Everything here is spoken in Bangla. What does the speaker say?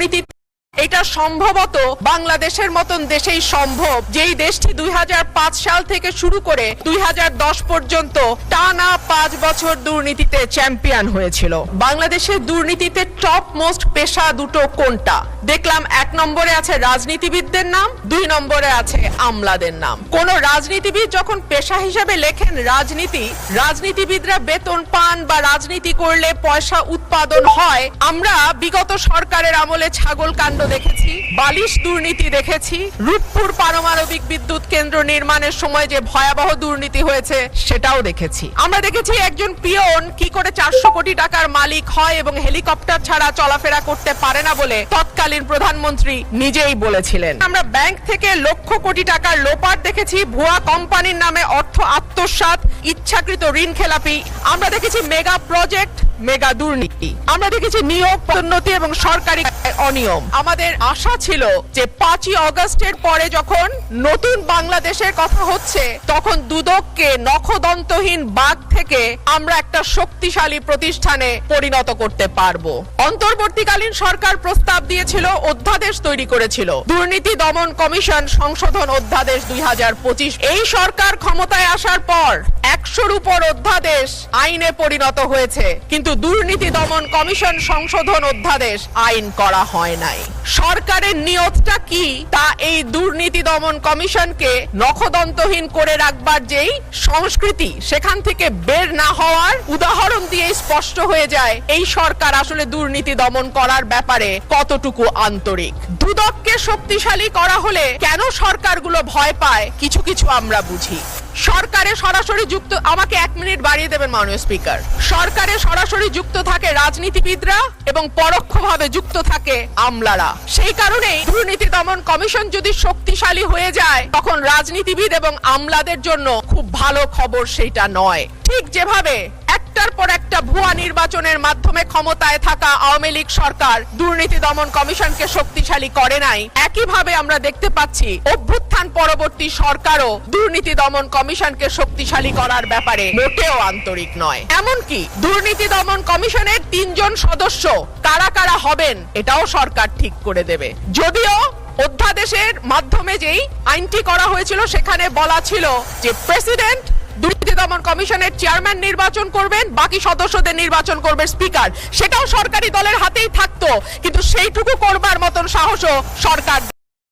দুর্নীতি এটা সম্ভবত বাংলাদেশের মতন দেশেই সম্ভব, যেই দেশটি 2005 সাল থেকে শুরু করে 2010 পর্যন্ত টানা 5 বছর দুর্নীতিতে চ্যাম্পিয়ন হয়েছিল। বাংলাদেশের দুর্নীতিতে টপ মোস্ট পেশা দুটো কোনটা? দেখলাম 1 নম্বরে আছে রাজনীতিবিদদের নাম, 2 নম্বরে আছে আমলাদের নাম। কোন রাজনীতিবিদ যখন পেশা হিসেবে লেখেন রাজনীতিবিদরা বেতন পান বা রাজনীতি করলে পয়সা উৎপাদন হয়, আমরা বিগত সরকারের আমলে ছাগল কাণ্ড দেখেছি, বালিশ দুর্নীতি দেখেছি, রূপপুর পারমাণবিক বিদ্যুৎ কেন্দ্র নির্মাণের সময় যে ভয়াবহ দুর্নীতি হয়েছে সেটাও দেখেছি। আমরা দেখেছি একজন পিয়ন কি করে 400 কোটি টাকার মালিক হয় এবং হেলিকপ্টার ছাড়া চলাফেরা করতে পারে না বলে তৎকালীন প্রধানমন্ত্রী নিজেই বলেছিলেন। আমরা ব্যাংক থেকে লক্ষ কোটি টাকার লোপাট দেখেছি, ভুয়া কোম্পানির নামে অর্থ আত্মসাৎ, ইচ্ছাকৃত ঋণ খেলাপি। আমরা দেখেছি মেগা প্রজেক্ট, মেগা দুর্নীতি। আমরা দেখেছি নিয়োগ, পদোন্নতি এবং সরকারি অনিয়ম। আমাদের আশা ছিল যে 5ই আগস্টের পরে যখন নতুন বাংলাদেশের কথা হচ্ছে তখন দুদককে নখদন্তহীন বাঘ থেকে আমরা একটা শক্তিশালী প্রতিষ্ঠানে পরিণত করতে পারবো। অন্তর্বর্তীকালীন সরকার প্রস্তাব দিয়েছিল, অধ্যাদেশ তৈরি করেছিল, দুর্নীতি দমন কমিশন সংশোধন অধ্যাদেশ 2025। এই সরকার ক্ষমতায় আসার পর 100-র উপর অধ্যাদেশ আইনে পরিণত হয়েছে, কিন্তু দুর্নীতি দমন কমিশন সংশোধন অধ্যাদেশ আইন করা হয় নাই। সরকারের নিয়তটা কি তা এই দুর্নীতি দমন কমিশনকে নখদন্তহীন করে রাখবার যেই সংস্কৃতি, সেখান থেকে বের না হওয়ার উদাহরণ দিয়ে স্পষ্ট হয়ে যায় এই সরকার আসলে দুর্নীতি দমন করার ব্যাপারে কতটুকু আন্তরিক। দুদককে শক্তিশালী করা হলে কেন সরকারগুলো ভয় পায় কিছু কিছু আমরা বুঝি। সরকারে সরাসরি যুক্ত, আমাকে 1 মিনিট বাড়িয়ে দেবেন মাননীয় স্পিকার। সরকারে সরাসরি যুক্ত থাকে রাজনীতিবিদরা এবং পরোক্ষভাবে যুক্ত থাকে আমলারা। সেই কারণেই দুর্নীতি দমন কমিশন যদি শক্তিশালী হয়ে যায় তখন রাজনীতিবিদ এবং আমলাদের জন্য খুব ভালো খবর সেইটা নয়। ঠিক যেভাবে একটার পর একটা ভুয়া নির্বাচনের মাধ্যমে ক্ষমতায় থাকা আওয়ামী লীগ সরকার দুর্নীতি দমন কমিশনকে শক্তিশালী করে নাই, একইভাবে আমরা দেখতে পাচ্ছি অভ্যুত্থান পরবর্তী সরকারও দুর্নীতি দমন কমিশনকে শক্তিশালী করার ব্যাপারে মোটেও আন্তরিক নয়। এমনকি দুর্নীতি দমন কমিশনের 3 জন সদস্য কারা কারা হবেন এটাও সরকার ঠিক করে দেবে। যদিও অধ্যাদেশের মাধ্যমে যেই আইনটি করা হয়েছিল সেখানে বলা ছিল যে প্রেসিডেন্ট দুর্নীতি দমন কমিশনের চেয়ারম্যান নির্বাচন করবেন, বাকি সদস্যদের নির্বাচন করবে স্পিকার। সেটাও সরকারি দলের হাতেই থাকতো, কিন্তু সেইটুকু করবার মতন সাহসও সরকার